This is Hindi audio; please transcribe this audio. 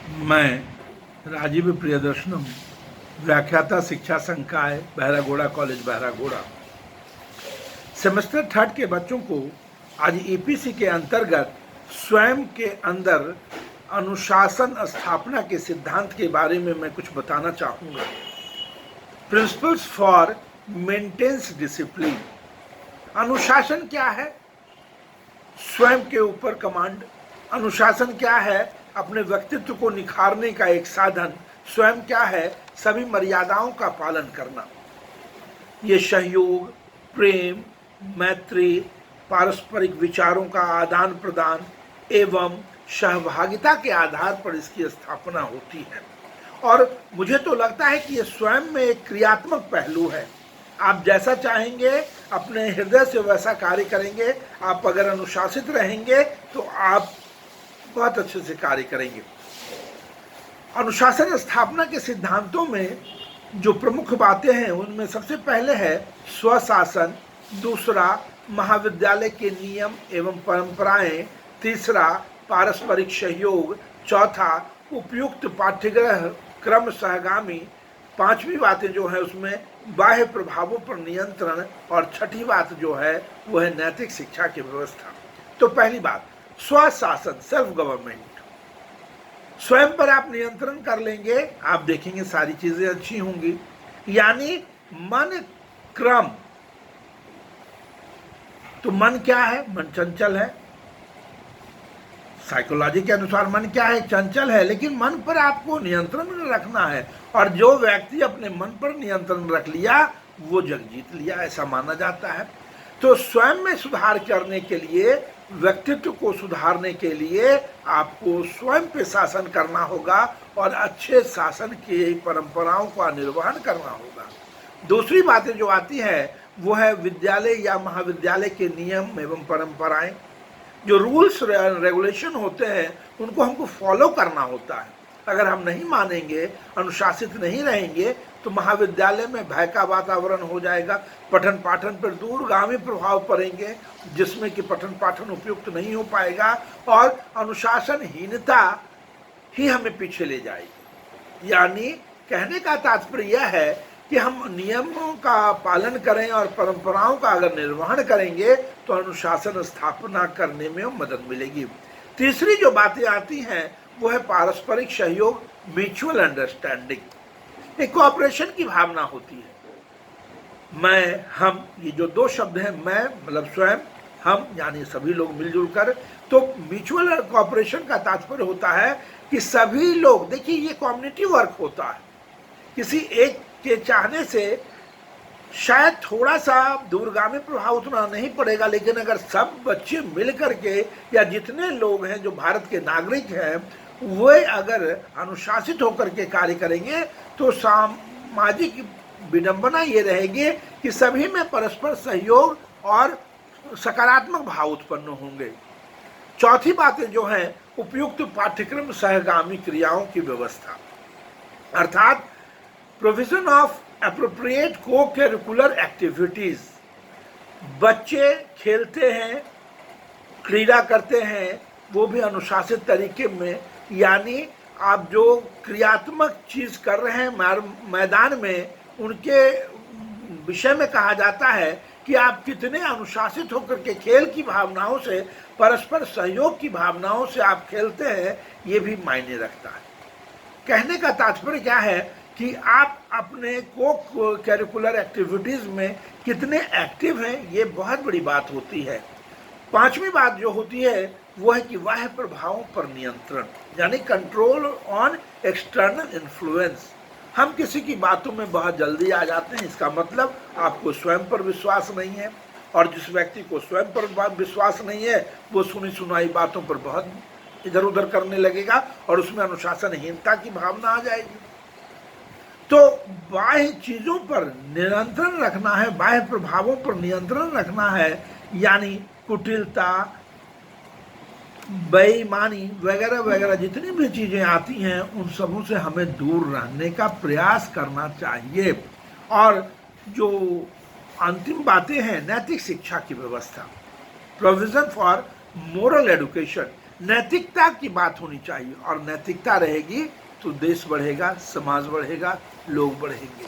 मैं राजीव प्रियदर्शनम, व्याख्याता शिक्षा संकाय Baharagora college Baharagora. Semester third के बच्चों को आज ईपीसी के अंतर्गत स्वयं के अंदर अनुशासन स्थापना के सिद्धांत के बारे में मैं कुछ बताना चाहूँगा। Principles for maintenance discipline. अनुशासन क्या है? स्वयं के ऊपर कमांड। अनुशासन क्या है? अपने व्यक्तित्व को निखारने का एक साधन। स्वयं क्या है? सभी मर्यादाओं का पालन करना। ये सहयोग, प्रेम, मैत्री, पारस्परिक विचारों का आदान प्रदान एवं सहभागिता के आधार पर इसकी स्थापना होती है। और मुझे तो लगता है कि ये स्वयं में एक क्रियात्मक पहलू है। आप जैसा चाहेंगे अपने हृदय से वैसा कार्य करेंगे। आप अगर अनुशासित रहेंगे तो आप बहुत अच्छे से कार्य करेंगे। अनुशासन स्थापना के सिद्धांतों में जो प्रमुख बातें हैं उनमें सबसे पहले है स्वशासन, दूसरा महाविद्यालय के नियम एवं परंपराएं, तीसरा पारस्परिक सहयोग, चौथा उपयुक्त पाठ्यक्रम क्रम सहगामी, पांचवी बातें जो है उसमें बाह्य प्रभावों पर नियंत्रण और छठी बात जो है वो है नैतिक शिक्षा की व्यवस्था। तो पहली बात स्वशासन, सेल्फ गवर्नमेंट। स्वयं पर आप नियंत्रण कर लेंगे, आप देखेंगे सारी चीजें अच्छी होंगी। यानी मन क्रम। तो मन क्या है? मन चंचल है। साइकोलॉजी के अनुसार मन क्या है? चंचल है, लेकिन मन पर आपको नियंत्रण रखना है। और जो व्यक्ति अपने मन पर नियंत्रण रख लिया वो जग जीत लिया, ऐसा माना जाता है। तो स्वयं में सुधार करने के लिए, व्यक्तित्व को सुधारने के लिए आपको स्वयं पे शासन करना होगा और अच्छे शासन की परंपराओं का निर्वहन करना होगा। दूसरी बातें जो आती है वो है विद्यालय या महाविद्यालय के नियम एवं परंपराएं। जो रूल्स रेगुलेशन होते हैं उनको हमको फॉलो करना होता है। अगर हम नहीं मानेंगे, अनुशासित नहीं रहेंगे तो महाविद्यालय में भय का वातावरण हो जाएगा। पठन पाठन पर दूरगामी प्रभाव पड़ेंगे जिसमें कि पठन पाठन उपयुक्त नहीं हो पाएगा और अनुशासनहीनता ही हमें पीछे ले जाएगी। यानी कहने का तात्पर्य यह है कि हम नियमों का पालन करें और परंपराओं का अगर निर्वहन करेंगे तो अनुशासन स्थापना करने में मदद मिलेगी। तीसरी जो बातें आती हैं वो है पारस्परिक सहयोग, म्यूचुअल अंडरस्टैंडिंग। एक कोऑपरेशन की भावना होती है। मैं, हम, ये जो दो शब्द हैं, मैं मतलब स्वयं, हम यानी सभी लोग मिलजुल कर। तो म्यूचुअल कोऑपरेशन का तात्पर्य होता है कि सभी लोग, देखिए ये कम्युनिटी वर्क होता है। किसी एक के चाहने से शायद थोड़ा सा दूरगामी प्रभाव उतना नहीं पड़ेगा, लेकिन अगर सब बच्चे मिल करके या जितने लोग हैं जो भारत के नागरिक हैं वे अगर अनुशासित होकर के कार्य करेंगे तो सामाजिक विडंबना ये रहेगी कि सभी में परस्पर सहयोग और सकारात्मक भाव उत्पन्न होंगे। चौथी बातें जो हैं उपयुक्त पाठ्यक्रम सहगामी क्रियाओं की व्यवस्था, अर्थात प्रोविजन ऑफ एप्रोप्रिएट को करिकुलर एक्टिविटीज। बच्चे खेलते हैं, क्रीड़ा करते हैं, वो भी अनुशासित तरीके में। यानी आप जो क्रियात्मक चीज कर रहे हैं मैदान में, उनके विषय में कहा जाता है कि आप कितने अनुशासित होकर के खेल की भावनाओं से, परस्पर सहयोग की भावनाओं से आप खेलते हैं, ये भी मायने रखता है। कहने का तात्पर्य क्या है कि आप अपने को करिकुलर एक्टिविटीज में कितने एक्टिव हैं, ये बहुत बड़ी बात होती है। पांचवी बात जो होती है वो है कि बाह्य प्रभावों पर नियंत्रण, यानी कंट्रोल ऑन एक्सटर्नल इन्फ्लुएंस। हम किसी की बातों में बहुत जल्दी आ जाते हैं, इसका मतलब आपको स्वयं पर विश्वास नहीं है। और जिस व्यक्ति को स्वयं पर विश्वास नहीं है वो सुनी सुनाई बातों पर बहुत इधर उधर करने लगेगा और उसमें अनुशासनहीनता की भावना आ जाएगी। तो बाह्य चीजों पर नियंत्रण रखना है, बाह्य प्रभावों पर नियंत्रण रखना है। यानी कुटिलता, बेईमानी वगैरह वगैरह जितनी भी चीजें आती हैं उन सबों से हमें दूर रहने का प्रयास करना चाहिए। और जो अंतिम बातें हैं, नैतिक शिक्षा की व्यवस्था, प्रोविजन फॉर मोरल एडुकेशन। नैतिकता की बात होनी चाहिए, और नैतिकता रहेगी तो देश बढ़ेगा, समाज बढ़ेगा, लोग बढ़ेंगे।